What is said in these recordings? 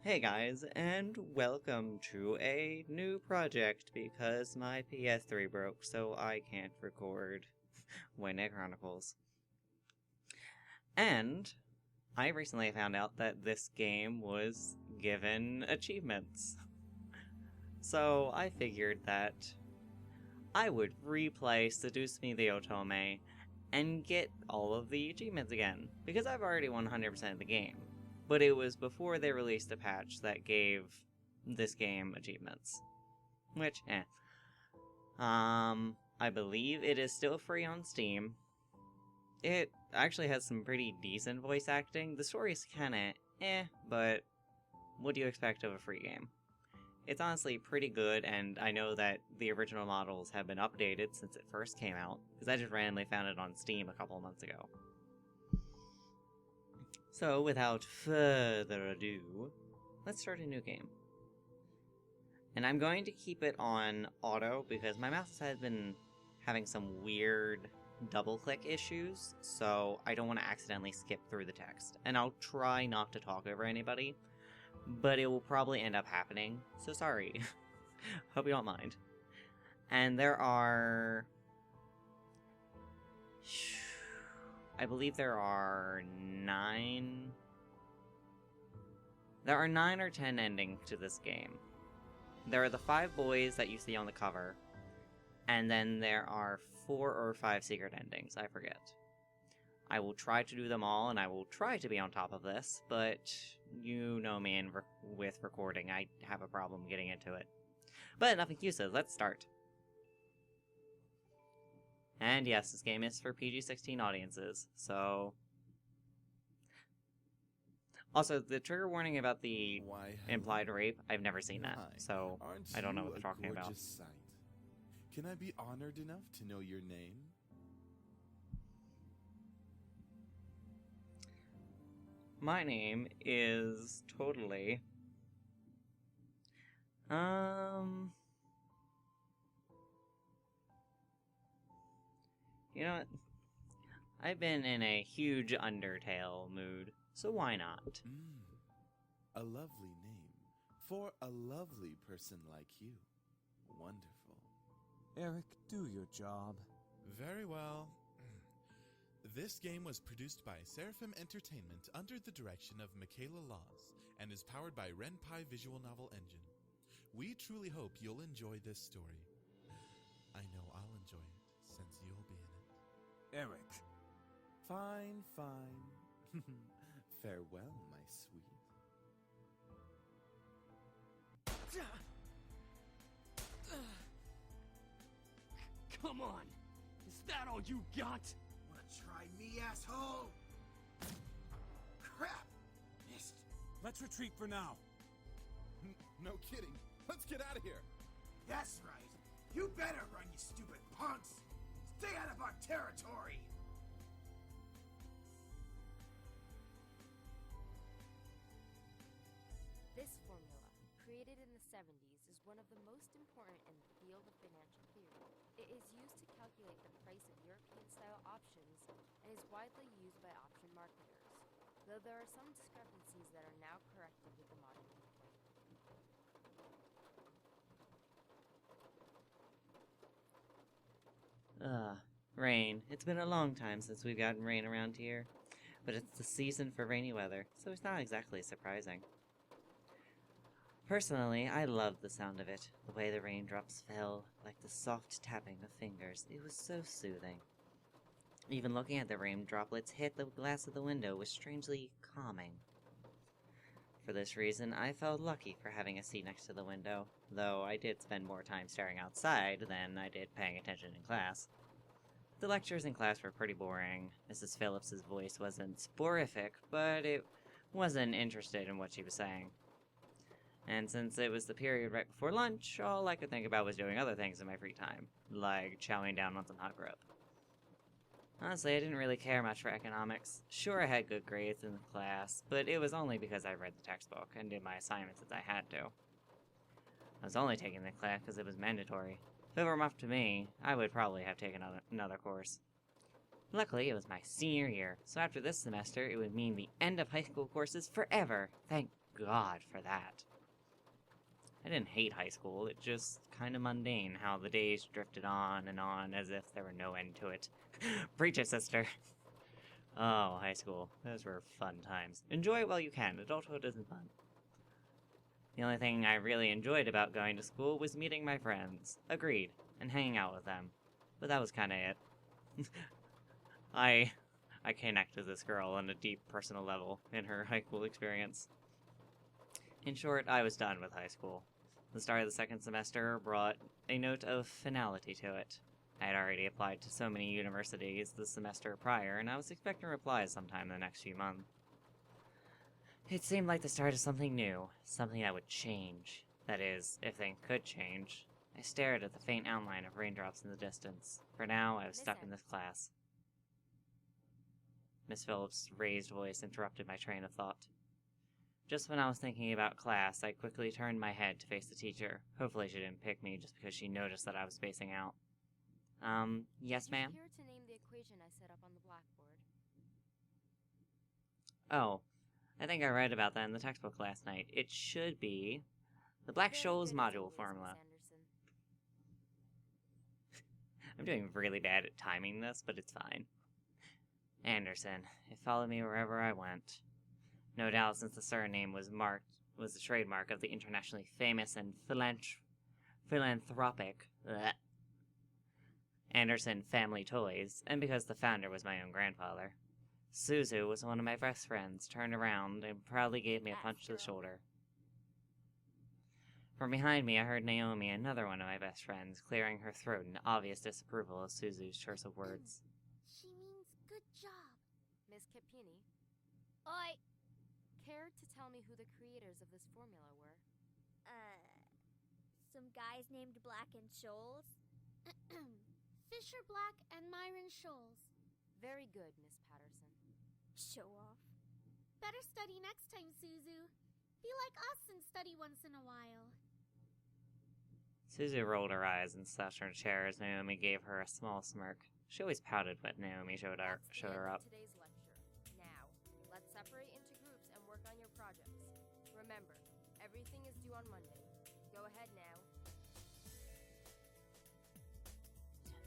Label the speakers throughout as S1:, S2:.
S1: Hey guys, and welcome to a new project because my PS3 broke, so I can't record Wayne Chronicles. And I recently found out that this game was given achievements. So I figured that I would replay Seduce Me the Otome and get all of the achievements again, because I've already 100% of the game. But it was before they released a patch that gave this game achievements. Which, I believe it is still free on Steam. It actually has some pretty decent voice acting. The story's kinda but what do you expect of a free game? It's honestly pretty good, and I know that the original models have been updated since it first came out, because I just randomly found it on Steam a couple of months ago. So, without further ado, let's start a new game. And I'm going to keep it on auto because my mouse has been having some weird double-click issues, so I don't want to accidentally skip through the text. And I'll try not to talk over anybody, but it will probably end up happening, so sorry. Hope you don't mind. And there are... I believe there are 9... There are 9 or 10 endings to this game. There are the 5 boys that you see on the cover, and then there are 4 or 5 secret endings, I forget. I will try to do them all, and I will try to be on top of this, but you know me, and with recording, I have a problem getting into it. But enough excuses, let's start. And yes, this game is for PG-16 audiences, so... Also, the trigger warning about the implied rape, I've never seen that, so I don't know what they're talking about.
S2: Sight? Can I be honored enough to know your name?
S1: My name is totally... You know what? I've been in a huge Undertale mood, so why not?
S2: A lovely name for a lovely person like you. Wonderful.
S3: Eric, do your job.
S4: Very well. This game was produced by Seraphim Entertainment under the direction of Michaela Laws and is powered by Ren'Py Visual Novel Engine. We truly hope you'll enjoy this story. I know I'll enjoy it since you'll be in it.
S3: Eric.
S2: Fine, fine. Farewell, my sweet.
S5: Come on! Is that all you got?
S6: Wanna try me, asshole? Crap! Missed.
S3: Let's retreat for now.
S2: No kidding. Let's get out of here.
S6: That's right. You better run, you stupid punks! Stay out of our territory!
S7: This formula, created in the 70s, is one of the most important in the field of financial theory. It is used to calculate the price of European-style options and is widely used by option marketers, though there are some discrepancies that are now corrected with the modern method.
S1: Rain. It's been a long time since we've gotten rain around here, but it's the season for rainy weather, so it's not exactly surprising. Personally, I loved the sound of it, the way the raindrops fell, like the soft tapping of fingers. It was so soothing. Even looking at the rain droplets hit the glass of the window was strangely calming. For this reason, I felt lucky for having a seat next to the window, though I did spend more time staring outside than I did paying attention in class. The lectures in class were pretty boring. Mrs. Phillips's voice wasn't sporific, but it wasn't interested in what she was saying. And since it was the period right before lunch, all I could think about was doing other things in my free time, like chowing down on some hot grub. Honestly, I didn't really care much for economics. Sure, I had good grades in the class, but it was only because I read the textbook and did my assignments as I had to. I was only taking the class because it was mandatory. If it were up to me, I would probably have taken another course. Luckily, it was my senior year, so after this semester, it would mean the end of high school courses forever. Thank God for that. I didn't hate high school, it just kind of mundane how the days drifted on as if there were no end to it. Preach it, sister! Oh, high school. Those were fun times. Enjoy it while you can. Adulthood isn't fun. The only thing I really enjoyed about going to school was meeting my friends. Agreed. And hanging out with them. But that was kinda it. I connect with this girl on a deep personal level in her high school experience. In short, I was done with high school. The start of the second semester brought a note of finality to it. I had already applied to so many universities the semester prior, and I was expecting replies sometime in the next few months. It seemed like the start of something new, something that would change. That is, if things could change. I stared at the faint outline of raindrops in the distance. For now, I was stuck in this class. Miss Phillips' raised voice interrupted my train of thought. Just when I was thinking about class, I quickly turned my head to face the teacher. Hopefully she didn't pick me just because she noticed that I was spacing out. Yes, ma'am?
S7: Here to name the equation I set up on the blackboard.
S1: Oh, I think I read about that in the textbook last night. It should be the Black-Scholes
S7: Very good as
S1: module
S7: always,
S1: formula.
S7: Miss Anderson.
S1: I'm doing really bad at timing this, but it's fine. Anderson. It followed me wherever I went. No doubt, since the surname was the trademark of the internationally famous and philanthropic Anderson Family Toys, and because the founder was my own grandfather. Suzu was one of my best friends, turned around and proudly gave me a punch to the shoulder. From behind me, I heard Naomi, another one of my best friends, clearing her throat in obvious disapproval of Suzu's choice of words.
S8: She means good job.
S7: Miss Capini,
S8: Oi!
S7: care to tell me who the creators of this formula were?
S8: Some guys named Black and Shoals? Fisher Black and Myron Shoals.
S7: Very good, Miss Patterson.
S8: Show off. Better study next time, Suzu. Be like us and study once in a while.
S1: Suzu rolled her eyes and slouched her chair as Naomi gave her a small smirk. She always pouted when Naomi showed her up.
S7: Today's lecture. Now, let's separate into groups and work on your projects. Remember, everything is due on Monday. Go ahead now.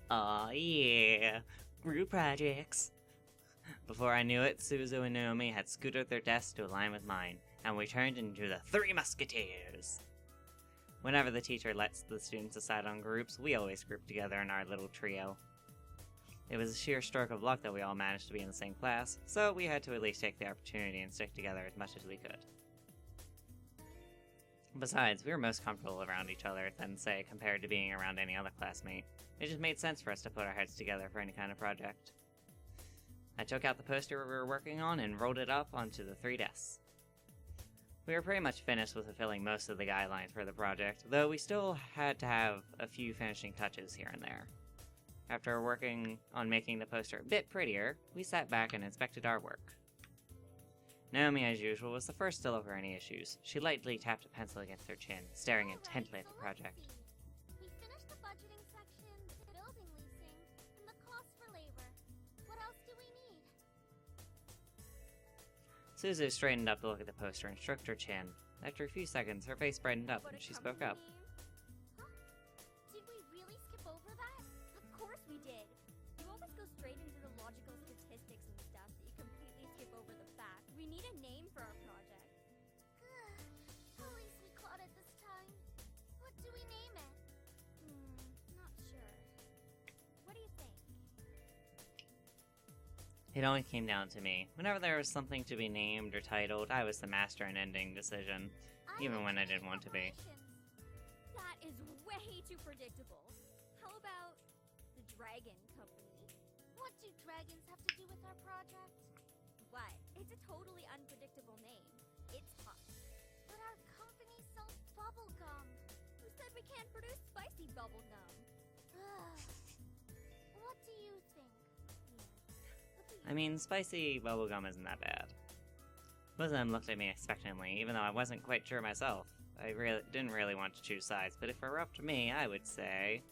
S1: Aw, yeah. Group projects. Before I knew it, Suzu and Naomi had scooted their desks to align with mine, and we turned into the Three Musketeers. Whenever the teacher lets the students decide on groups, we always group together in our little trio. It was a sheer stroke of luck that we all managed to be in the same class, so we had to at least take the opportunity and stick together as much as we could. Besides, we were most comfortable around each other than, say, compared to being around any other classmate. It just made sense for us to put our heads together for any kind of project. I took out the poster we were working on and rolled it up onto the 3 desks. We were pretty much finished with fulfilling most of the guidelines for the project, though we still had to have a few finishing touches here and there. After working on making the poster a bit prettier, we sat back and inspected our work. Naomi, as usual, was the first to look for any issues. She lightly tapped a pencil against her chin, staring intently at the project.
S8: We finished the budgeting section, the building leasing, and the cost for labor. What else do we need?
S1: Suzu straightened up to look at the poster and stroked her chin. After a few seconds, her face brightened up and she spoke up.
S8: Huh? Did we really skip over that? Of course we did. You always go straight into the logical statistics and stuff that you completely skip over the facts. We need a name for our project. At least we caught it this time. What do we name it? Not sure. What do you think?
S1: It always came down to me. Whenever there was something to be named or titled, I was the master in ending decision, even when I didn't want to be.
S8: That is way too predictable. How about the Dragon Company? What do dragons have to do with our project? What? It's a totally unpredictable name. It's tough. But our company sells bubble gum. Who said we can't produce spicy bubble gum? What do you think?
S1: I mean, spicy bubblegum isn't that bad. Both of them looked at me expectantly, even though I wasn't quite sure myself. I didn't really want to choose sides, but if it were up to me, I would say...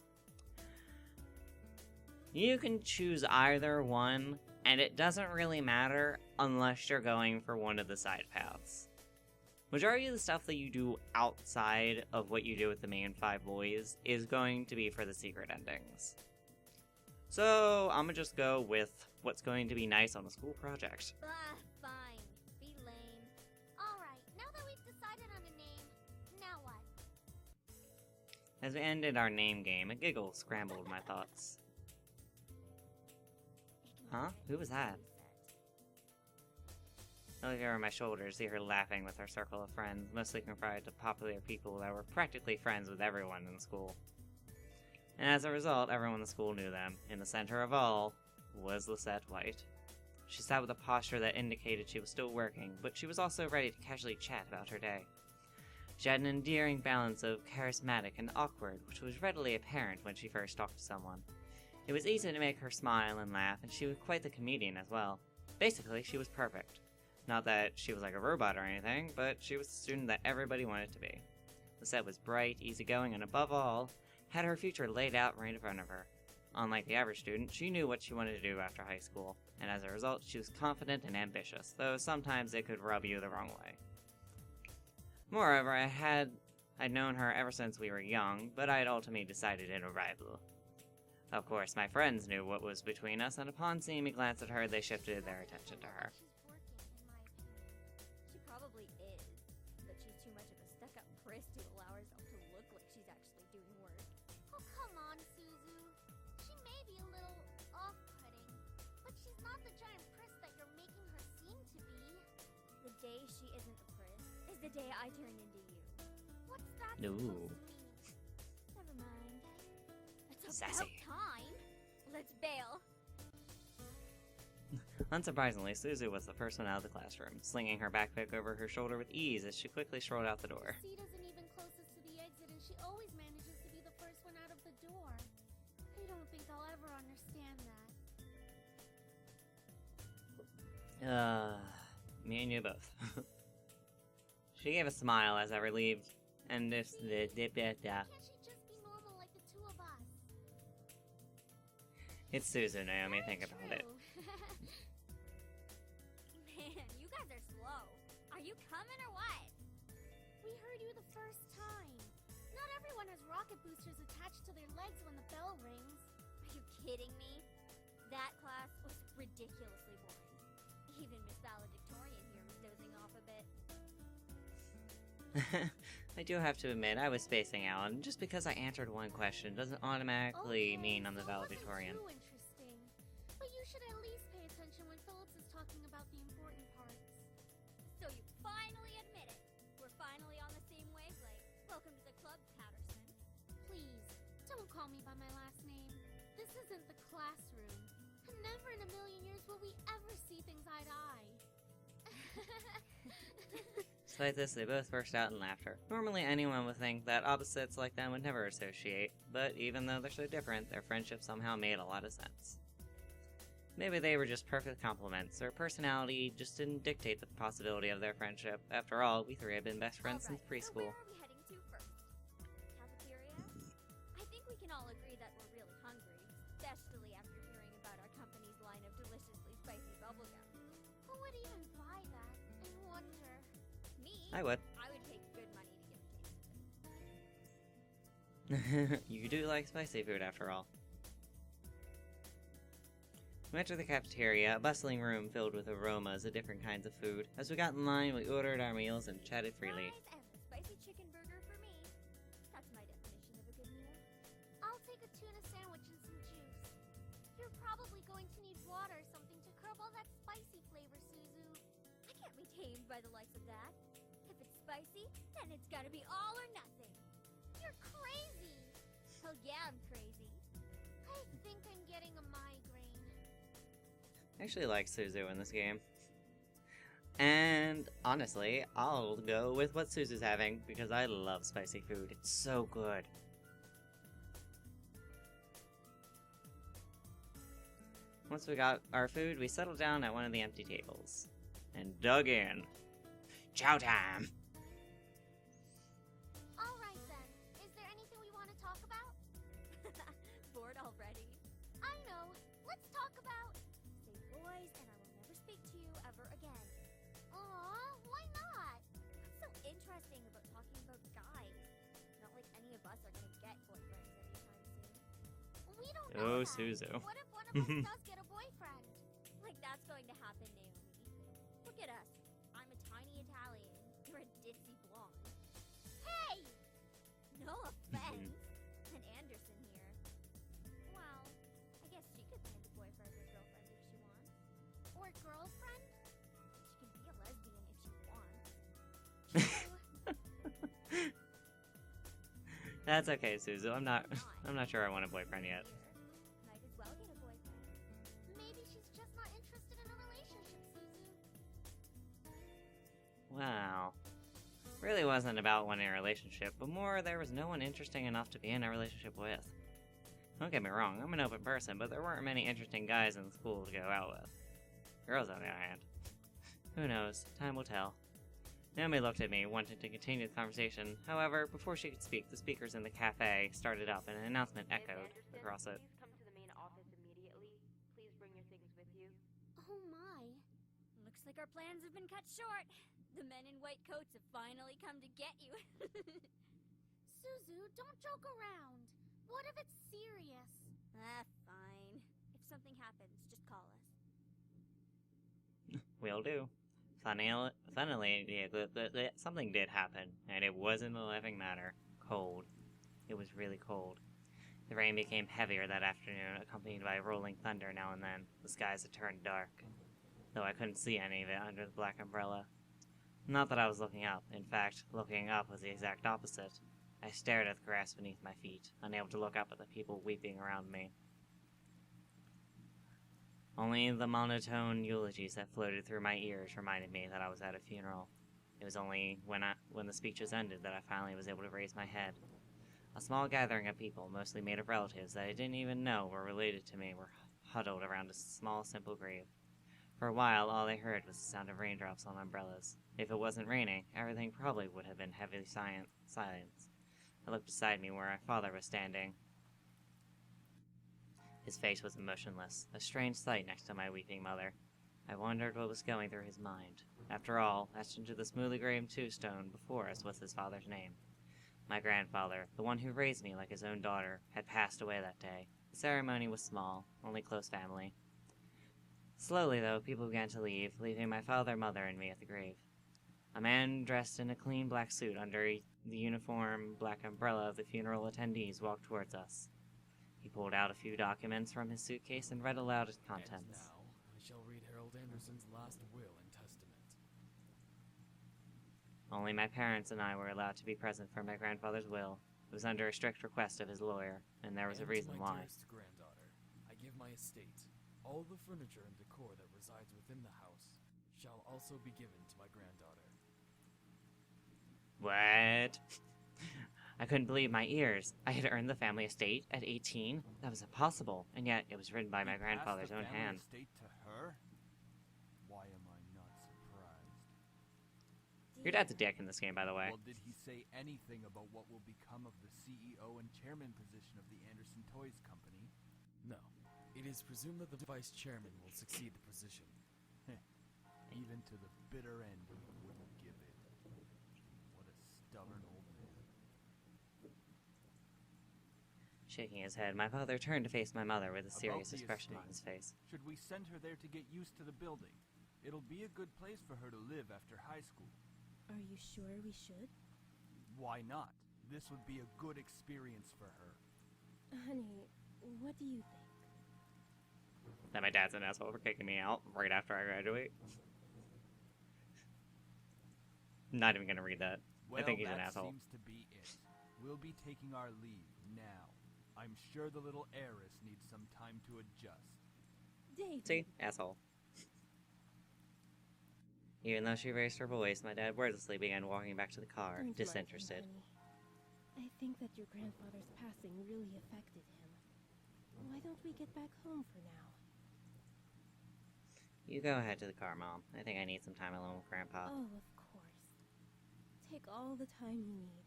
S1: You can choose either one, and it doesn't really matter unless you're going for one of the side paths. Majority of the stuff that you do outside of what you do with the main 5 boys is going to be for the secret endings. So, I'm gonna just go with what's going to be nice on a school project.
S8: Blah, fine. Be lame. Alright, now that we've decided on a name, now what?
S1: As we ended our name game, a giggle scrambled my thoughts. Huh? Who was that? I look over my shoulder to see her laughing with her circle of friends, mostly comprised of popular people that were practically friends with everyone in the school. And as a result, everyone in the school knew them. In the center of all was Lisette White. She sat with a posture that indicated she was still working, but she was also ready to casually chat about her day. She had an endearing balance of charismatic and awkward, which was readily apparent when she first talked to someone. It was easy to make her smile and laugh, and she was quite the comedian as well. Basically, she was perfect. Not that she was like a robot or anything, but she was the student that everybody wanted to be. Lisette was bright, easygoing, and above all, had her future laid out right in front of her. Unlike the average student, she knew what she wanted to do after high school, and as a result, she was confident and ambitious, though sometimes it could rub you the wrong way. Moreover, I'd known her ever since we were young, but I had ultimately decided in a rival. Of course, my friends knew what was between us, and upon seeing me glance at her, they shifted their attention to her.
S8: She's working, in my opinion. She probably is, but she's too much of a stuck-up priss to allow herself to look like she's actually doing work.
S9: Oh, come on, Suzu. She may be a little off-putting, but she's not the giant priss that you're making her seem to be.
S8: The day she isn't a priss is the day I turn into you.
S9: What's that
S1: No.
S9: supposed to mean?
S8: Never mind. It's
S1: Sassy.
S8: about time. Let's bail.
S1: Unsurprisingly, Suzu was the first one out of the classroom, slinging her backpack over her shoulder with ease as she quickly strolled out the door.
S9: The seat isn't even closest to the exit, and she always manages to be the first one out of the door. I don't think I'll ever understand that.
S1: Me and you both. She gave a smile as I relieved, and if the
S9: Can't she just be normal like the two of us?
S1: It's Suzu, Naomi,
S8: Very
S1: think about it.
S8: true. Man, you guys are slow. Are you coming or what?
S9: We heard you the first time. Not everyone has rocket boosters attached to their legs when the bell rings.
S8: Are you kidding me? That class was ridiculously boring. Even Miss Valedictorian here was dozing off a bit.
S1: I do have to admit, I was spacing out, and just because I answered one question doesn't automatically mean I'm the
S9: so it wasn't
S1: valedictorian.
S9: too interesting. But you should at least pay attention when Phillips is talking about the important parts.
S8: So you finally admit it. We're finally on the same wavelength. Welcome to the club, Patterson.
S9: Please, don't call me by my last name. This isn't the classroom. And never in a million years will we ever see things eye to eye.
S1: Despite this, they both burst out in laughter. Normally, anyone would think that opposites like them would never associate, but even though they're so different, their friendship somehow made a lot of sense. Maybe they were just perfect complements, or personality just didn't dictate the possibility of their friendship. After all, we three have been best friends since
S8: Alright,
S1: preschool.
S8: So where are we heading to first? Cafeteria? I think we can all agree that we're really hungry, especially after hearing about our company's line of deliciously spicy bubblegum.
S9: Who would even buy that? I wonder.
S8: Me?
S1: I would.
S8: I would pay good money to get a taste of it.
S1: You do like spicy food, after all. We entered the cafeteria, a bustling room filled with aromas of different kinds of food. As we got in line, we ordered our meals and chatted freely.
S8: Fries and the spicy chicken burger for me. That's my definition of a good meal.
S9: I'll take a tuna sandwich and some juice. You're probably going to need water or something to curb all that spicy flavor, Suzu.
S8: I can't be tamed by the likes of that. If it's spicy, then it's gotta be all or nothing.
S9: You're crazy!
S8: Hell yeah, I'm crazy.
S9: I think I'm getting a migraine.
S1: I actually like Suzu in this game. And honestly, I'll go with what Suzu's having because I love spicy food. It's so good. Once we got our food, we settled down at one of the empty tables and dug in. Chow time!
S9: Alright then. Is there anything we want to talk about?
S8: Bored already?
S9: I know. Let's talk about...
S8: Say boys, and I will never speak to you ever again.
S9: Aw, why not?
S8: So of us are gonna get boyfriends anytime soon. We don't
S1: Oh,
S8: know that.
S1: Suzu.
S8: What if one of us does get a boyfriend? Like that's going to happen, Naomi. Look at us. I'm a tiny Italian. You're a ditzy blonde. Hey! No offense. And Anderson here. Well, I guess she could find a boyfriend or girlfriend if she wants. Or girlfriend? She can be a lesbian if she wants.
S1: That's okay, Suzu. I'm not sure I want a boyfriend yet.
S8: Might as well get a boyfriend. Maybe she's just not interested in a relationship, Suzu.
S1: Wow. Really wasn't about wanting a relationship, but more there was no one interesting enough to be in a relationship with. Don't get me wrong, I'm an open person, but there weren't many interesting guys in school to go out with. Girls, on the other hand. Who knows? Time will tell. Naomi looked at me, wanting to continue the conversation. However, before she could speak, the speakers in the cafe started up and an announcement echoed across it.
S7: Please come to the main office immediately. Please bring your things with you.
S8: Oh my. Looks like our plans have been cut short. The men in white coats have finally come to get you. Suzu, don't joke around. What if it's serious? Fine. If something happens, just call us.
S1: Will do. Funnily, something did happen, and it wasn't a living matter. Cold. It was really cold. The rain became heavier that afternoon, accompanied by rolling thunder now and then. The skies had turned dark, though I couldn't see any of it under the black umbrella. Not that I was looking up. In fact, looking up was the exact opposite. I stared at the grass beneath my feet, unable to look up at the people weeping around me. Only the monotone eulogies that floated through my ears reminded me that I was at a funeral. It was only when the speeches ended that I finally was able to raise my head. A small gathering of people, mostly made of relatives that I didn't even know were related to me, were huddled around a small, simple grave. For a while, all I heard was the sound of raindrops on umbrellas. If it wasn't raining, everything probably would have been heavily silent. I looked beside me where my father was standing. His face was emotionless, a strange sight next to my weeping mother. I wondered what was going through his mind. After all, etched into the smoothly graved tombstone before us was his father's name. My grandfather, the one who raised me like his own daughter, had passed away that day. The ceremony was small, only close family. Slowly, though, people began to leave, leaving my father, mother, and me at the grave. A man dressed in a clean black suit under the uniform black umbrella of the funeral attendees walked towards us. He pulled out a few documents from his suitcase and read aloud its contents.
S10: And now, I shall read Harold Anderson's last will and testament.
S1: Only my parents and I were allowed to be present for my grandfather's will. It was under a strict request of his lawyer, and there was a reason why.
S10: To my dearest granddaughter, I give my estate. All the furniture and decor that resides within the house shall also be given to my granddaughter.
S1: What? I couldn't believe my ears. I had earned the family estate at 18. That was impossible, and yet it was written by my grandfather's own hand.
S3: Estate to her? Why am I not surprised?
S1: Your dad's a dick in this game, by the way.
S3: Well, did he say anything about what will become of the CEO and chairman position of the Anderson Toys Company?
S10: No. It is presumed that the vice chairman will succeed the position.
S3: Even to the bitter end, he wouldn't give it. What a stubborn old man.
S1: Shaking his head, my father turned to face my mother with a
S3: About
S1: serious
S3: the
S1: expression on
S3: estate.
S1: his face.
S3: Should we send her there to get used to the building? It'll be a good place for her to live after high school.
S11: Are you sure we should?
S3: Why not? This would be a good experience for her.
S11: Honey, what do you think?
S1: That my dad's an asshole for kicking me out right after I graduate. Not even gonna read that.
S3: Well,
S1: I think he's
S3: that
S1: an asshole.
S3: seems to be it. We'll be taking our leave now. I'm sure the little heiress needs some time to adjust.
S11: David.
S1: See? Asshole. Even though she raised her voice, my dad wordlessly began walking back to the car,
S11: Don't mind
S1: disinterested.
S11: him, honey. I think that your grandfather's passing really affected him. Why don't we get back home for now?
S1: You go ahead to the car, Mom. I think I need some time alone with Grandpa.
S11: Oh, of course. Take all the time you need.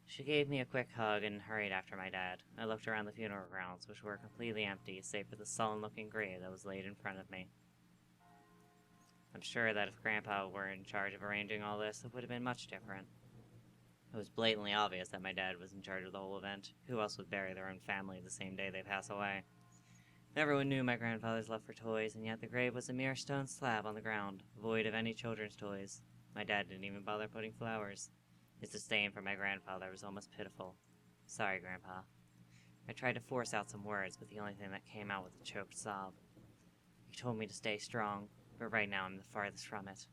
S1: She gave me a quick hug and hurried after my dad. I looked around the funeral grounds, which were completely empty, save for the sullen-looking grave that was laid in front of me. I'm sure that if Grandpa were in charge of arranging all this, it would have been much different. It was blatantly obvious that my dad was in charge of the whole event. Who else would bury their own family the same day they pass away? Everyone knew my grandfather's love for toys, and yet the grave was a mere stone slab on the ground, void of any children's toys. My dad didn't even bother putting flowers. His disdain for my grandfather was almost pitiful. Sorry, Grandpa. I tried to force out some words, but the only thing that came out was a choked sob. He told me to stay strong, but right now I'm the farthest from it.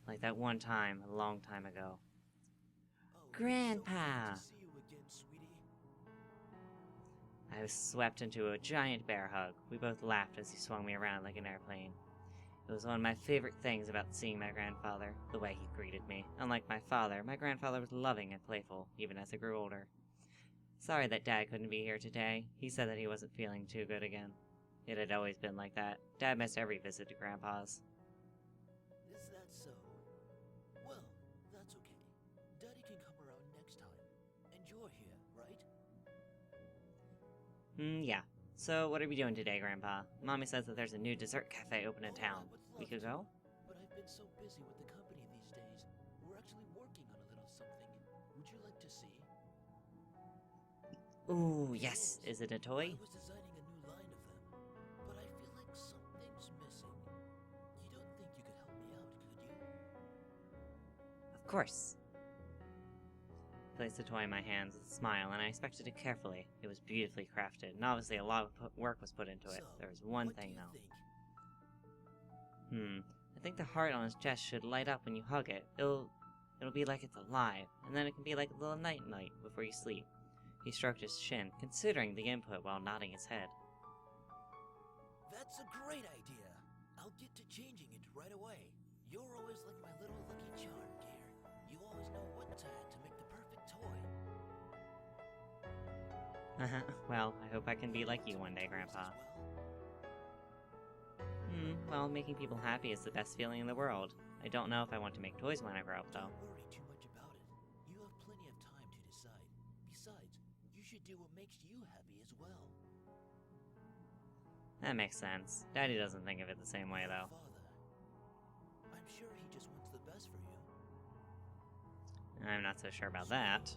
S1: Like that one time, a long time ago. Grandpa! I was swept into a giant bear hug. We both laughed as he swung me around like an airplane. It was one of my favorite things about seeing my grandfather, the way he greeted me. Unlike my father, my grandfather was loving and playful, even as I grew older. Sorry that Dad couldn't be here today. He said that he wasn't feeling too good again. It had always been like that. Dad missed every visit to Grandpa's.
S12: Is that so? Well, that's okay. Daddy can come around next time. And you're here, right?
S1: Yeah. So, what are we doing today, Grandpa? Mommy says that there's a new dessert cafe open in town. We could go?
S12: But I've been so busy with the company these days. We're actually working on a little something. Would you like to see?
S1: Ooh, yes. Is it a toy?
S12: I was designing a new line of them, but I feel like something's missing. You don't think you could help me out, could you?
S1: Of course. I placed the toy in my hands with a smile, and I inspected it carefully. It was beautifully crafted, and obviously a lot of work was put into it. There was one thing, though. I think the heart on his chest should light up when you hug it. It'll be like it's alive, and then it can be like a little night-night before you sleep. He stroked his chin, considering the input while nodding his head.
S12: That's a great idea. I'll get to changing it right away. You're always like my little lucky charm, dear. You always know what to add to make the perfect toy.
S1: Well, I hope I can be like you one day, Grandpa. Well, making people happy is the best feeling in the world. I don't know if I want to make toys when I grow up, though.
S12: Don't worry too much about it. You have plenty of time to decide. Besides, you should do what makes you happy as well.
S1: That makes sense. Daddy doesn't think of it the same way, though.
S12: Father, I'm sure he just wants the best for you.
S1: I'm not so sure about that.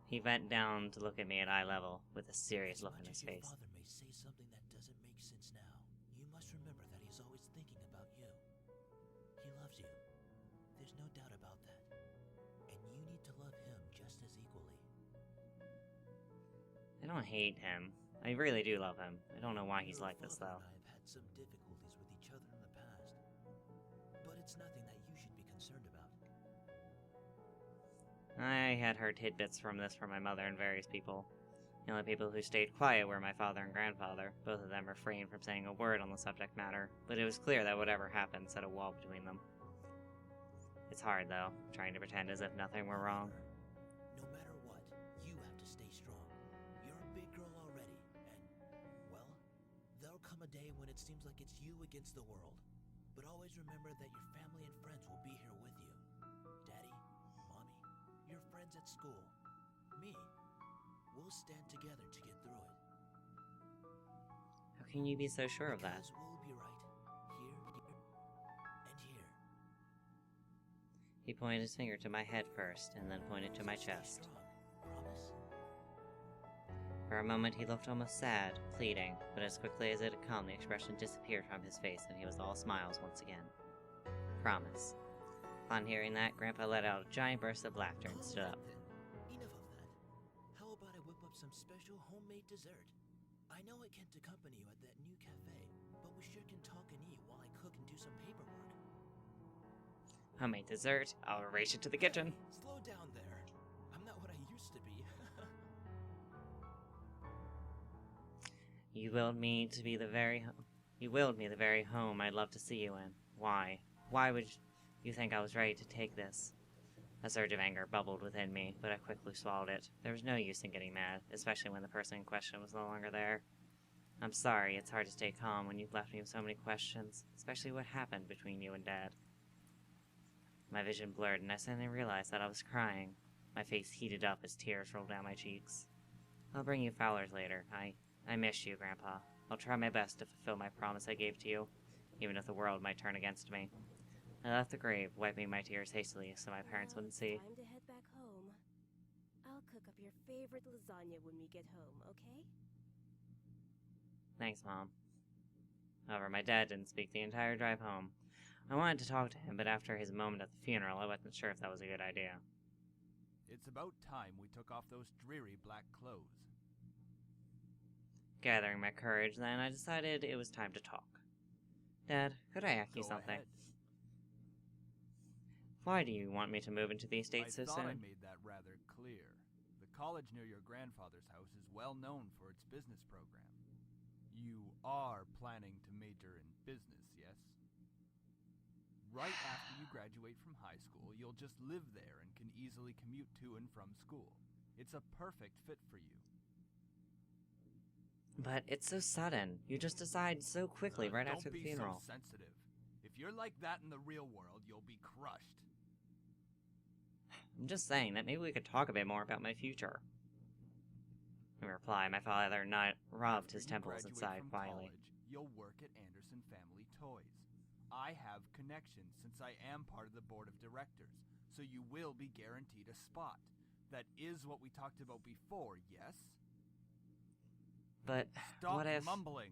S1: He bent down to look at me at eye level, with a serious look on his face.
S12: Your father may say something that doesn't make sense now. You must remember that he's always thinking about you. He loves you. There's no doubt about that. And you need to love him just as equally.
S1: I don't hate him. I really do love him. I don't know why he's like this, though.
S12: I've had some difficulties with each other in the past. But it's nothing that you should be concerned about.
S1: I had heard tidbits from this from my mother and various people. The only people who stayed quiet were my father and grandfather. Both of them refrained from saying a word on the subject matter, but it was clear that whatever happened set a wall between them. It's hard, though, trying to pretend as if nothing were wrong.
S12: No matter what, you have to stay strong. You're a big girl already, and, well, there'll come a day when it seems like it's you against the world. But always remember that your family and friends will be here with you. Daddy, Mommy, your friends at school, me. We'll stand together to get through it.
S1: How can you be so sure of that?
S12: Because we'll be right here, and here.
S1: He pointed his finger to my head first, and then pointed to my chest.
S12: Promise?
S1: For a moment he looked almost sad, pleading, but as quickly as it had come, the expression disappeared from his face, and he was all smiles once again. Promise. Upon hearing that, Grandpa let out a giant burst of laughter and stood up.
S12: Enough of that. How about I whip up some special homemade dessert? I know I can't accompany you at that new cafe, but we sure can talk and eat while I cook and do some paperwork.
S1: Homemade dessert. I'll race you to the kitchen.
S12: Slow down there. I'm not what I used to be.
S1: You willed me the very home I'd love to see you in. Why? Why would you think I was ready to take this? A surge of anger bubbled within me, but I quickly swallowed it. There was no use in getting mad, especially when the person in question was no longer there. I'm sorry, it's hard to stay calm when you've left me with so many questions, especially what happened between you and Dad. My vision blurred, and I suddenly realized that I was crying. My face heated up as tears rolled down my cheeks. I'll bring you flowers later. I miss you, Grandpa. I'll try my best to fulfill my promise I gave to you, even if the world might turn against me. I left the grave, wiping my tears hastily so my parents wouldn't see.
S11: Time to head back home. I'll cook up your favorite lasagna when we get home, okay?
S1: Thanks, Mom. However, my dad didn't speak the entire drive home. I wanted to talk to him, but after his moment at the funeral, I wasn't sure if that was a good idea.
S3: It's about time we took off those dreary black clothes.
S1: Gathering my courage, then, I decided it was time to talk. Dad, could I ask you something?
S3: Ahead.
S1: Why do you want me to move into the estate so
S3: I thought
S1: soon?
S3: I made that rather clear. The college near your grandfather's house is well known for its business program. You are planning to major in business, yes? Right after you graduate from high school, you'll just live there and can easily commute to and from school. It's a perfect fit for you.
S1: But it's so sudden. You just decide so quickly right after the funeral.
S3: Don't be so sensitive. If you're like that in the real world, you'll be crushed.
S1: I'm just saying that maybe we could talk a bit more about my future. In reply, my father rubbed his temples and sighed quietly.
S3: College, you'll work at Anderson Family Toys. I have connections since I am part of the board of directors, so you will be guaranteed a spot. That is what we talked about before, yes?
S1: But
S3: Stop
S1: what if...
S3: mumbling.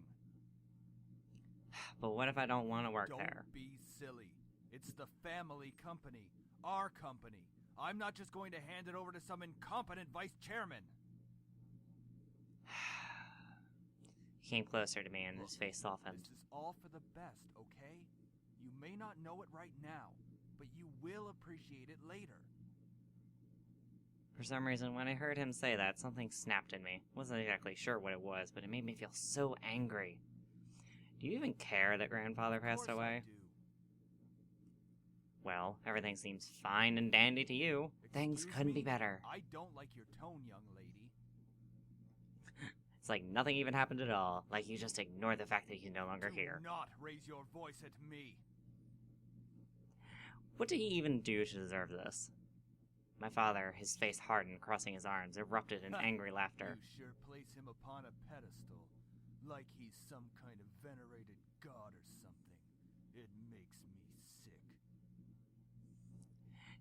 S1: But what if I don't want to work there?
S3: Don't be silly. It's the family company. Our company. I'm not just going to hand it over to some incompetent vice chairman.
S1: He came closer to me and his face softened.
S3: This is all for the best, okay? You may not know it right now, but you will appreciate it later.
S1: For some reason, when I heard him say that, something snapped in me. Wasn't exactly sure what it was, but it made me feel so angry. Do you even care that grandfather passed away?
S3: I do.
S1: Well, everything seems fine and dandy to you. Things
S3: Excuse
S1: couldn't
S3: me?
S1: be better.
S3: I don't like your tone, young lady.
S1: It's like nothing even happened at all. Like you just ignore the fact that he's no longer
S3: Do
S1: here.
S3: not raise your voice at me.
S1: What did he even do to deserve this? My father, his face hardened, crossing his arms, erupted in angry laughter.
S3: You sure place him upon a pedestal, like he's some kind of venerated god or something. It makes me sick.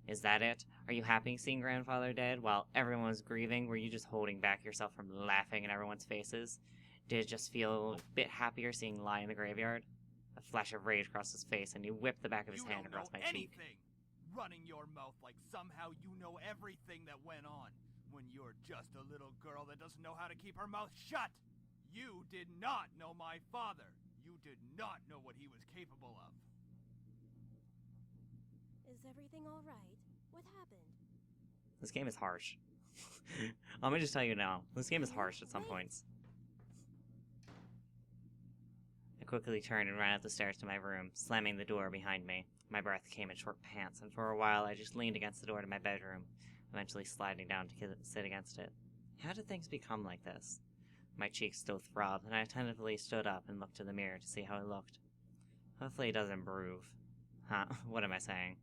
S1: Is that it? Are you happy seeing grandfather dead while everyone was grieving? Were you just holding back yourself from laughing in everyone's faces? Did it just feel a bit happier seeing Lie in the graveyard? A flash of rage crossed his face, and he whipped the back of his hand across my cheek.
S3: Running your mouth like somehow you know everything that went on, when you're just a little girl that doesn't know how to keep her mouth shut. You did not know my father. You did not know what he was capable of.
S11: Is everything all right? What happened?
S1: This game is harsh. Let me just tell you now, this game is harsh at some points. I quickly turned and ran up the stairs to my room, slamming the door behind me. My breath came in short pants, and for a while I just leaned against the door to my bedroom, eventually sliding down to sit against it. How did things become like this? My cheeks still throbbed, and I tentatively stood up and looked in the mirror to see how I looked. Hopefully it doesn't improve. Huh, what am I saying?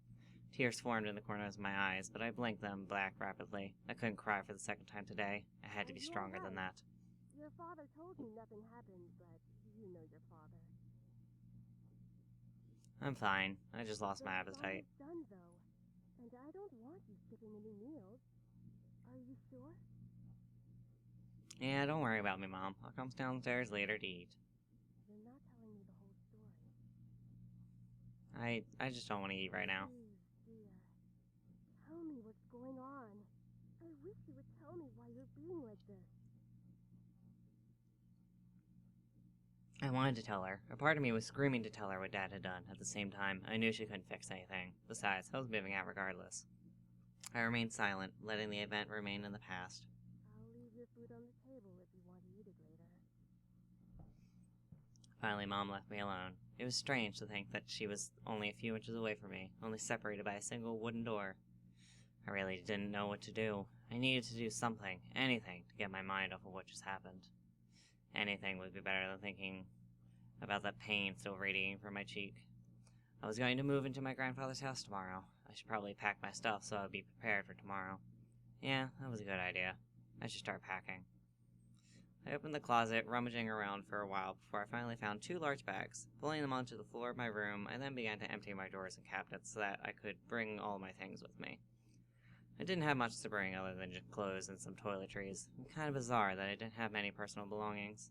S1: Tears formed in the corners of my eyes, but I blinked them black rapidly. I couldn't cry for the second time today. I had to be stronger than that.
S11: Your father told me nothing happened, but you know your father.
S1: I'm fine. I just lost my appetite.
S11: The done, though, and I don't want you skipping any meals. Are you sure?
S1: Yeah, don't worry about me, Mom. I'll come downstairs later to eat.
S11: You're not telling me the whole story.
S1: I just don't want to eat right now.
S11: Dear, tell me what's going on. I wish you would tell me why you're being like this.
S1: I wanted to tell her. A part of me was screaming to tell her what Dad had done. At the same time, I knew she couldn't fix anything. Besides, I was moving out regardless. I remained silent, letting the event remain in the past.
S11: I'll leave your food on the table if you want to eat it later.
S1: Finally, Mom left me alone. It was strange to think that she was only a few inches away from me, only separated by a single wooden door. I really didn't know what to do. I needed to do something, anything, to get my mind off of what just happened. Anything would be better than thinking about that pain still radiating from my cheek. I was going to move into my grandfather's house tomorrow. I should probably pack my stuff so I would be prepared for tomorrow. Yeah, that was a good idea. I should start packing. I opened the closet, rummaging around for a while before I finally found 2 large bags. Pulling them onto the floor of my room, I then began to empty my drawers and cabinets so that I could bring all my things with me. I didn't have much to bring other than just clothes and some toiletries. It was kind of bizarre that I didn't have many personal belongings.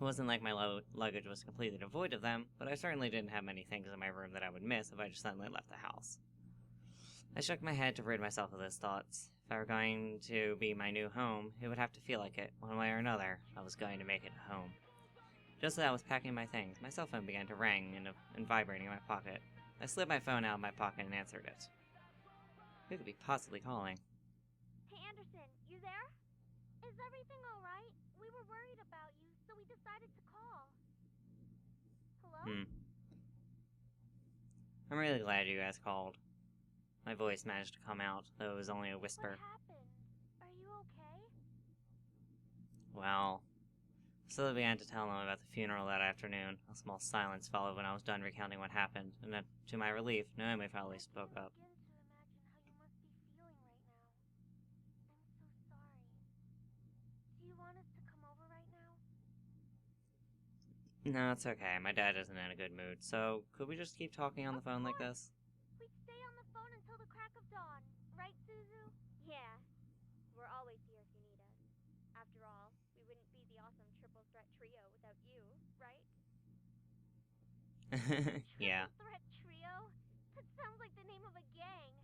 S1: It wasn't like my luggage was completely devoid of them, but I certainly didn't have many things in my room that I would miss if I just suddenly left the house. I shook my head to rid myself of those thoughts. If I were going to be my new home, it would have to feel like it. One way or another, I was going to make it a home. Just as I was packing my things, my cell phone began to ring and vibrating in my pocket. I slid my phone out of my pocket and answered it. Who could be possibly calling?
S8: Hey Anderson, you there? Is everything alright? We were worried about you, so we decided to call. Hello?
S1: I'm really glad you guys called. My voice managed to come out, though it was only a whisper.
S8: What happened? Are you okay?
S1: Well, Priscilla began to tell them about the funeral that afternoon. A small silence followed when I was done recounting what happened, and then, to my relief, Naomi finally spoke up.
S8: I begin to imagine how you must be feeling right now. I'm so sorry. Do you want us to come over right now?
S1: No, it's okay. My dad isn't in a good mood, so could we just keep talking on the phone like this?
S8: We'd stay on the phone until the crack of dawn, right, Suzu? Yeah. We're always here if you need us. After all, we wouldn't be the awesome triple threat trio without you, right?
S1: Yeah.
S8: Triple threat trio? That sounds like the name of a gang.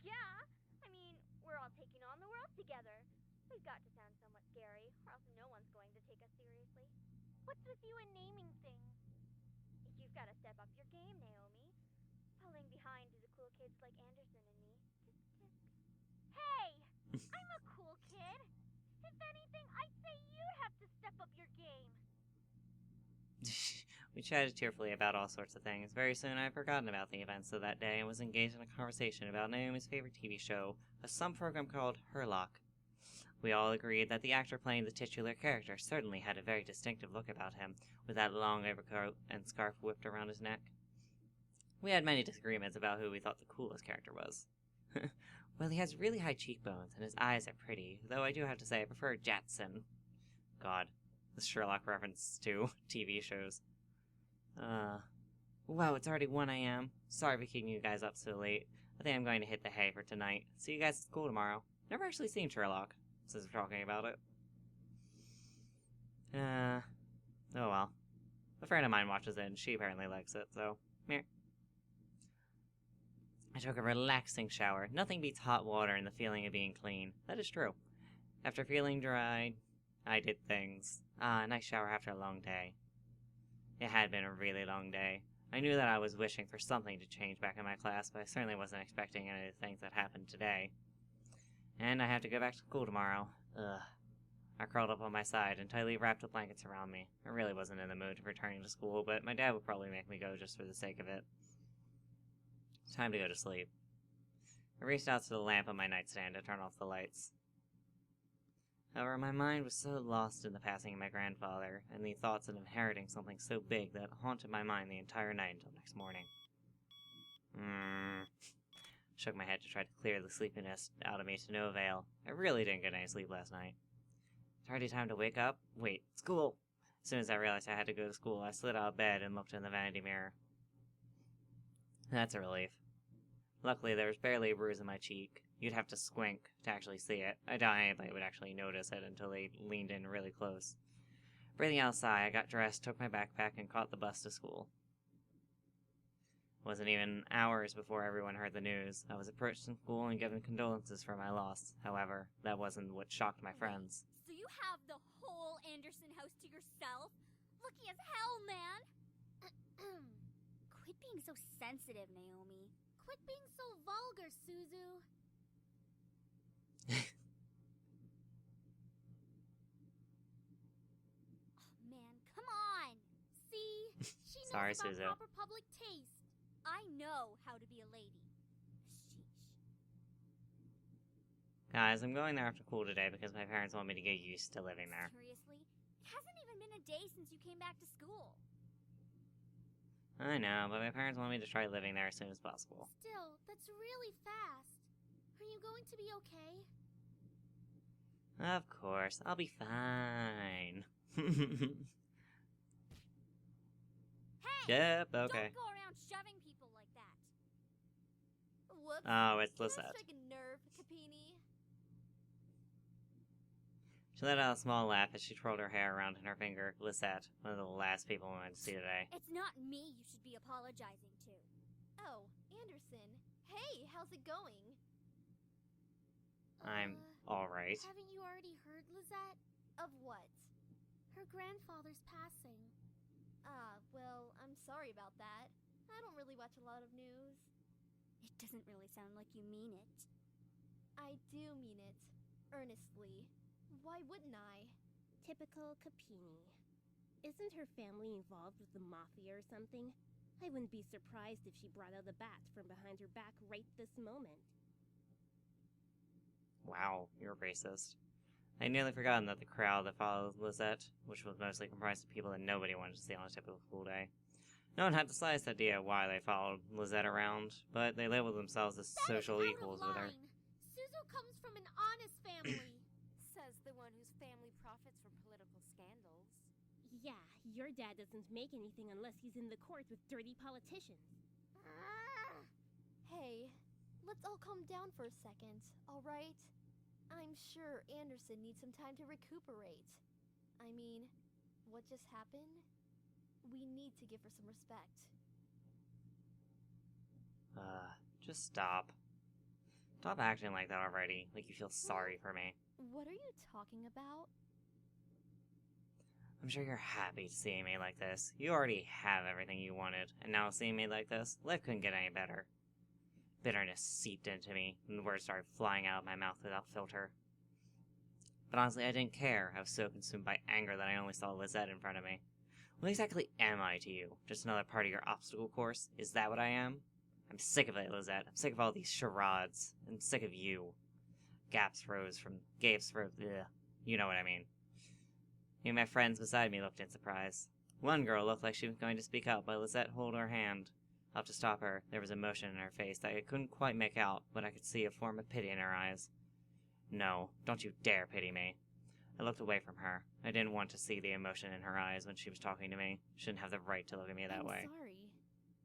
S8: Yeah. I mean, we're all taking on the world together. We've got to sound somewhat scary, or else no one's going to take us seriously. What's with you and naming things? You've got to step up your game, Naomi. Falling behind to the cool kids like Anderson and me. Hey! I'm a cool kid! If anything, I'd say you'd have to step up your game!
S1: We chatted tearfully about all sorts of things. Very soon I had forgotten about the events of that day and was engaged in a conversation about Naomi's favorite TV show, some program called Herlock. We all agreed that the actor playing the titular character certainly had a very distinctive look about him, with that long overcoat and scarf whipped around his neck. We had many disagreements about who we thought the coolest character was. Well, he has really high cheekbones, and his eyes are pretty, though I do have to say I prefer Jetson. God, the Sherlock reference to TV shows. Wow, it's already 1 a.m. Sorry for keeping you guys up so late. I think I'm going to hit the hay for tonight. See you guys at school tomorrow. Never actually seen Sherlock, since we're talking about it. Oh well. A friend of mine watches it, and she apparently likes it, so, meh. I took a relaxing shower. Nothing beats hot water and the feeling of being clean. That is true. After feeling dried, I did things. A nice shower after a long day. It had been a really long day. I knew that I was wishing for something to change back in my class, but I certainly wasn't expecting any of the things that happened today. And I have to go back to school tomorrow. Ugh. I curled up on my side and tightly wrapped the blankets around me. I really wasn't in the mood for returning to school, but my dad would probably make me go just for the sake of it. It's time to go to sleep. I reached out to the lamp on my nightstand to turn off the lights. However, my mind was so lost in the passing of my grandfather, and the thoughts of inheriting something so big that it haunted my mind the entire night until next morning. Shook my head to try to clear the sleepiness out of me to no avail. I really didn't get any sleep last night. It's already time to wake up? Wait, school! As soon as I realized I had to go to school, I slid out of bed and looked in the vanity mirror. That's a relief. Luckily, there was barely a bruise in my cheek. You'd have to squint to actually see it. I doubt anybody would actually notice it until they leaned in really close. Breathing out a sigh, I got dressed, took my backpack, and caught the bus to school. It wasn't even hours before everyone heard the news. I was approached in school and given condolences for my loss. However, that wasn't what shocked my friends.
S8: So you have the whole Anderson house to yourself? Lucky as hell, man! Quit being so sensitive, Naomi. Quit being so vulgar, Suzu. Oh, man, come on! See? She knows
S1: Sorry,
S8: about
S1: Suzu.
S8: proper public taste. I know how to be a lady. Sheesh.
S1: Guys, I'm going there after school today because my parents want me to get used to living there.
S8: Seriously? It hasn't even been a day since you came back to school.
S1: I know, but my parents want me to try living there as soon as possible.
S9: Still, that's really fast. Are you going to be okay?
S1: Of course, I'll be fine.
S8: Hey!
S1: Yep, okay.
S8: Don't go around shoving people like that.
S7: Whoops.
S1: Oh, it's
S7: Did I
S1: Lisette.
S7: strike a nerve, Capini?
S1: She let out a small laugh as she twirled her hair around in her finger. Lisette, one of the last people we went to see today.
S8: It's not me you should be apologizing to.
S7: Oh, Anderson. Hey, how's it going?
S1: I'm alright.
S9: Haven't you already heard, Lizette?
S7: Of what?
S9: Her grandfather's passing.
S7: Well, I'm sorry about that. I don't really watch a lot of news.
S8: It doesn't really sound like you mean it.
S7: I do mean it. Earnestly. Why wouldn't I?
S11: Typical Capini. Isn't her family involved with the mafia or something? I wouldn't be surprised if she brought out a bat from behind her back right this moment.
S1: Wow, you're racist. I had nearly forgotten that the crowd that followed Lisette, which was mostly comprised of people that nobody wanted to see on a typical school day. No one had the slightest idea why they followed Lisette around, but they labeled themselves as social equals with her.
S9: Suzu comes from an honest family.
S7: Says the one whose family profits from political scandals.
S11: Yeah, your dad doesn't make anything unless he's in the court with dirty politicians.
S7: Hey, let's all calm down for a second, alright? I'm sure Anderson needs some time to recuperate. I mean, what just happened? We need to give her some respect.
S1: Just stop. Stop acting like that already, like you feel sorry for me.
S7: What are you talking about?
S1: I'm sure you're happy to see me like this. You already have everything you wanted, and now seeing me like this, life couldn't get any better. Bitterness seeped into me, and the words started flying out of my mouth without filter. But honestly, I didn't care. I was so consumed by anger that I only saw Lisette in front of me. What exactly am I to you? Just another part of your obstacle course? Is that what I am? I'm sick of it, Lisette. I'm sick of all these charades. I'm sick of you. Gapes rose. Ugh. You know what I mean. Even my friends beside me looked in surprise. One girl looked like she was going to speak out, but Lisette held her hand up to stop her. There was emotion in her face that I couldn't quite make out, but I could see a form of pity in her eyes. No, don't you dare pity me. I looked away from her. I didn't want to see the emotion in her eyes when she was talking to me. She shouldn't have the right to look at me that way.
S7: I'm sorry.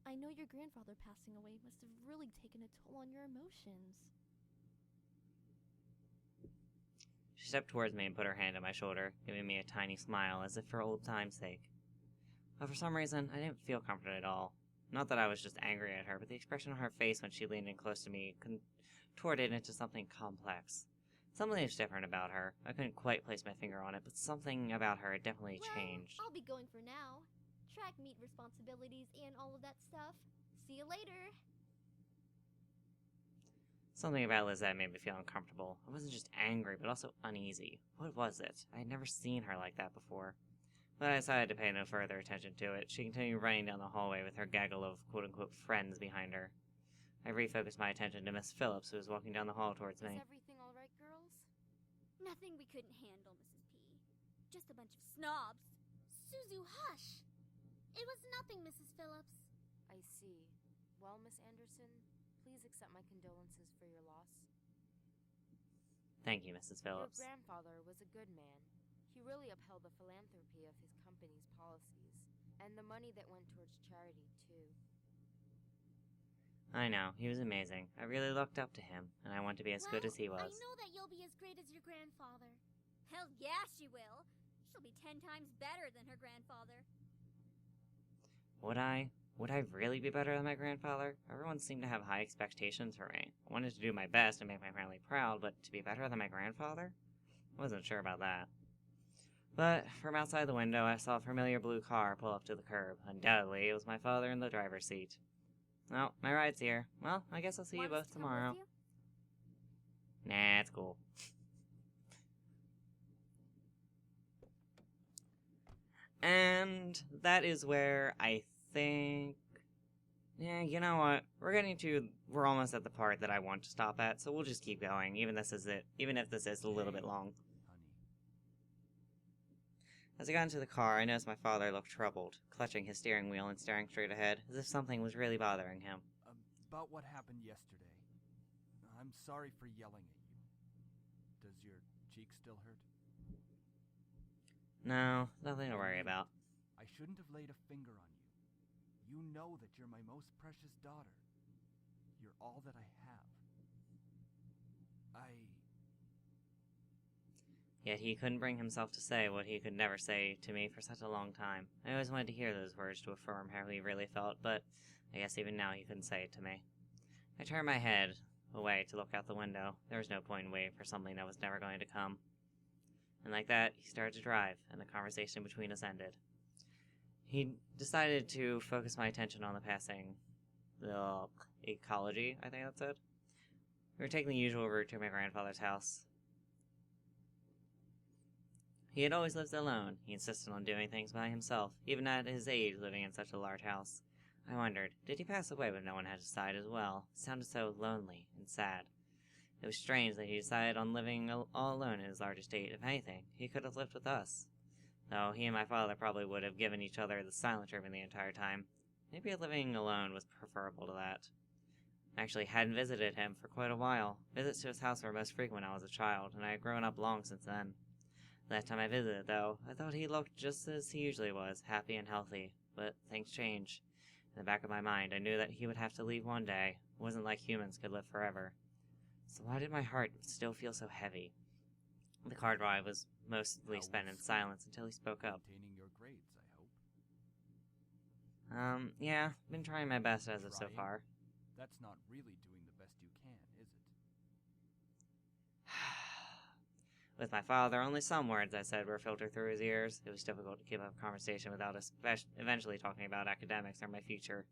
S7: I know your grandfather passing away must have really taken a toll on your emotions.
S1: She stepped towards me and put her hand on my shoulder, giving me a tiny smile as if for old time's sake. But for some reason, I didn't feel comforted at all. Not that I was just angry at her, but the expression on her face when she leaned in close to me contorted into something complex. Something was different about her. I couldn't quite place my finger on it, but something about her had definitely changed.
S7: I'll be going for now. Track meet responsibilities and all of that stuff. See you later.
S1: Something about Lisette made me feel uncomfortable. I wasn't just angry, but also uneasy. What was it? I had never seen her like that before. But I decided to pay no further attention to it. She continued running down the hallway with her gaggle of quote-unquote friends behind her. I refocused my attention to Miss Phillips, who was walking down the hall towards me.
S7: Is everything alright, girls?
S8: Nothing we couldn't handle, Mrs. P. Just a bunch of snobs.
S9: Suzu, hush! It was nothing, Mrs. Phillips.
S7: I see. Well, Miss Anderson, please accept my condolences for your loss.
S1: Thank you, Mrs. Phillips.
S7: Your grandfather was a good man. He really upheld the philanthropy of his company's policies, and the money that went towards charity, too.
S1: I know, he was amazing. I really looked up to him, and I want to be as good as he was.
S9: I know that you'll be as great as your grandfather.
S8: Hell yeah, she will. She'll be 10 times better than her grandfather.
S1: Would I? Would I really be better than my grandfather? Everyone seemed to have high expectations for me. I wanted to do my best and make my family proud, but to be better than my grandfather? I wasn't sure about that. But from outside the window, I saw a familiar blue car pull up to the curb. Undoubtedly, it was my father in the driver's seat. Oh, my ride's here. Well, I guess I'll see you both tomorrow. Nah, it's cool. And that is where I think... Yeah, you know what? We're almost at the part that I want to stop at, so we'll just keep going, even if this is a little bit long. As I got into the car, I noticed my father looked troubled, clutching his steering wheel and staring straight ahead, as if something was really bothering him.
S3: About what happened yesterday. I'm sorry for yelling at you. Does your cheek still hurt?
S1: No, nothing to worry about.
S3: I shouldn't have laid a finger on you. You know that you're my most precious daughter. You're all that I have.
S1: Yet he couldn't bring himself to say what he could never say to me for such a long time. I always wanted to hear those words to affirm how he really felt, but I guess even now he couldn't say it to me. I turned my head away to look out the window. There was no point in waiting for something that was never going to come. And like that, he started to drive, and the conversation between us ended. He decided to focus my attention on the passing ecology, I think that's it. We were taking the usual route to my grandfather's house. He had always lived alone. He insisted on doing things by himself, even at his age living in such a large house. I wondered, did he pass away when no one had his side as well? It sounded so lonely and sad. It was strange that he decided on living all alone in his large estate. If anything, he could have lived with us. Though he and my father probably would have given each other the silent treatment the entire time. Maybe living alone was preferable to that. I actually hadn't visited him for quite a while. Visits to his house were most frequent when I was a child, and I had grown up long since then. Last time I visited, though, I thought he looked just as he usually was, happy and healthy. But things change. In the back of my mind, I knew that he would have to leave one day. It wasn't like humans could live forever. So why did my heart still feel so heavy? The car ride was mostly spent in silence until he spoke up.
S3: Maintaining your grades, I hope.
S1: Yeah, been trying my best as of so far.
S3: That's not really doing the best you can, is it?
S1: With my father, only some words I said were filtered through his ears. It was difficult to keep up a conversation without us eventually talking about academics or my future,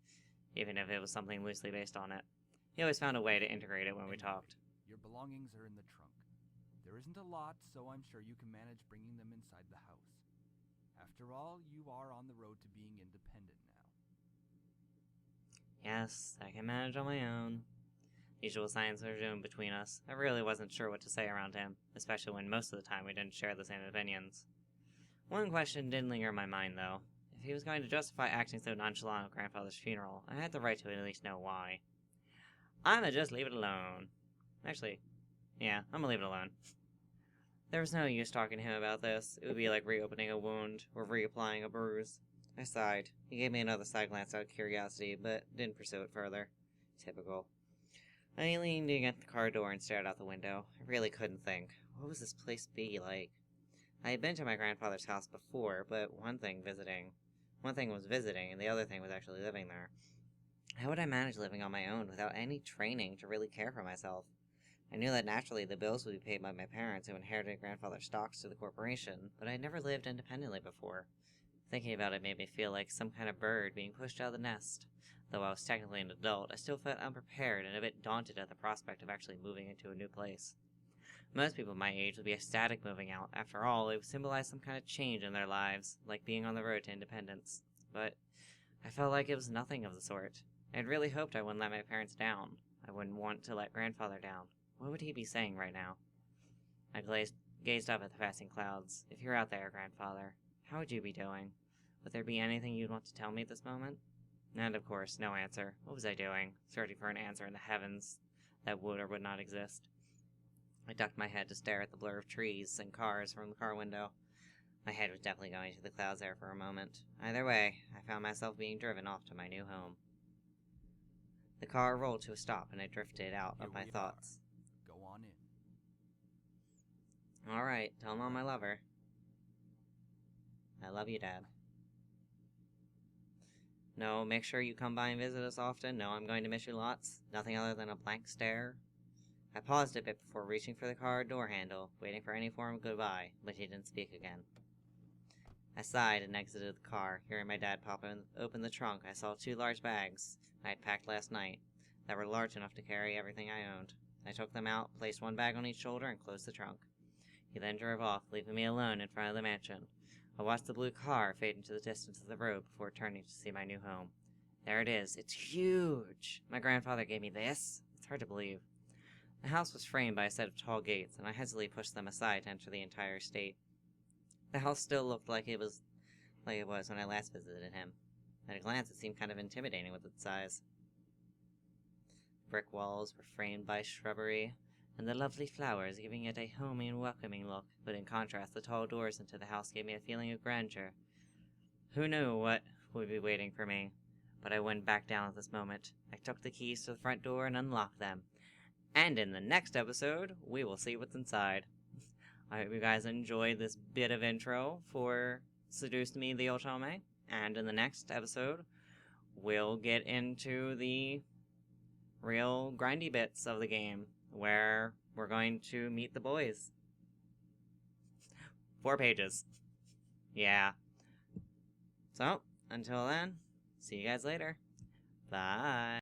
S1: even if it was something loosely based on it. He always found a way to integrate it when we talked.
S3: Your belongings are in the trunk. There isn't a lot, so I'm sure you can manage bringing them inside the house. After all, you are on the road to being independent now.
S1: Yes, I can manage on my own. The usual signs resumed between us. I really wasn't sure what to say around him, especially when most of the time we didn't share the same opinions. One question did linger in my mind, though. If he was going to justify acting so nonchalant at Grandfather's funeral, I had the right to at least know why. I'ma just leave it alone. Actually, yeah, I'm gonna leave it alone. There was no use talking to him about this. It would be like reopening a wound or reapplying a bruise. I sighed. He gave me another side glance out of curiosity, but didn't pursue it further. Typical. I leaned against the car door and stared out the window. I really couldn't think. What would this place be like? I had been to my grandfather's house before, but one thing was visiting, and the other thing was actually living there. How would I manage living on my own without any training to really care for myself? I knew that naturally the bills would be paid by my parents who inherited grandfather's stocks to the corporation, but I had never lived independently before. Thinking about it made me feel like some kind of bird being pushed out of the nest. Though I was technically an adult, I still felt unprepared and a bit daunted at the prospect of actually moving into a new place. Most people my age would be ecstatic moving out. After all, it would symbolize some kind of change in their lives, like being on the road to independence. But I felt like it was nothing of the sort. I had really hoped I wouldn't let my parents down. I wouldn't want to let grandfather down. What would he be saying right now? I gazed up at the passing clouds. If you're out there, grandfather, how would you be doing? Would there be anything you'd want to tell me at this moment? And of course, no answer. What was I doing? Searching for an answer in the heavens that would or would not exist. I ducked my head to stare at the blur of trees and cars from the car window. My head was definitely going to the clouds there for a moment. Either way, I found myself being driven off to my new home. The car rolled to a stop and I drifted out of my thoughts.
S3: Go on in.
S1: Alright, tell Mom I love her. I love you, Dad. No, make sure you come by and visit us often. No, I'm going to miss you lots. Nothing other than a blank stare. I paused a bit before reaching for the car door handle, waiting for any form of goodbye, but he didn't speak again. I sighed and exited the car. Hearing my dad pop open the trunk, I saw 2 large bags I had packed last night that were large enough to carry everything I owned. I took them out, placed one bag on each shoulder, and closed the trunk. He then drove off, leaving me alone in front of the mansion. I watched the blue car fade into the distance of the road before turning to see my new home. There it is. It's huge! My grandfather gave me this? It's hard to believe. The house was framed by a set of tall gates, and I hastily pushed them aside to enter the entire estate. The house still looked like it was when I last visited him. At a glance, it seemed kind of intimidating with its size. Brick walls were framed by shrubbery. and the lovely flowers giving it a homey and welcoming look, but in contrast, the tall doors into the house gave me a feeling of grandeur. Who knew what would be waiting for me? But I wouldn't back down at this moment. I took the keys to the front door and unlocked them. And in the next episode, we will see what's inside. I hope you guys enjoyed this bit of intro for Seduce Me the Otome. And in the next episode, we'll get into the real grindy bits of the game, where we're going to meet the boys. 4 pages. Yeah. So, until then, see you guys later. Bye.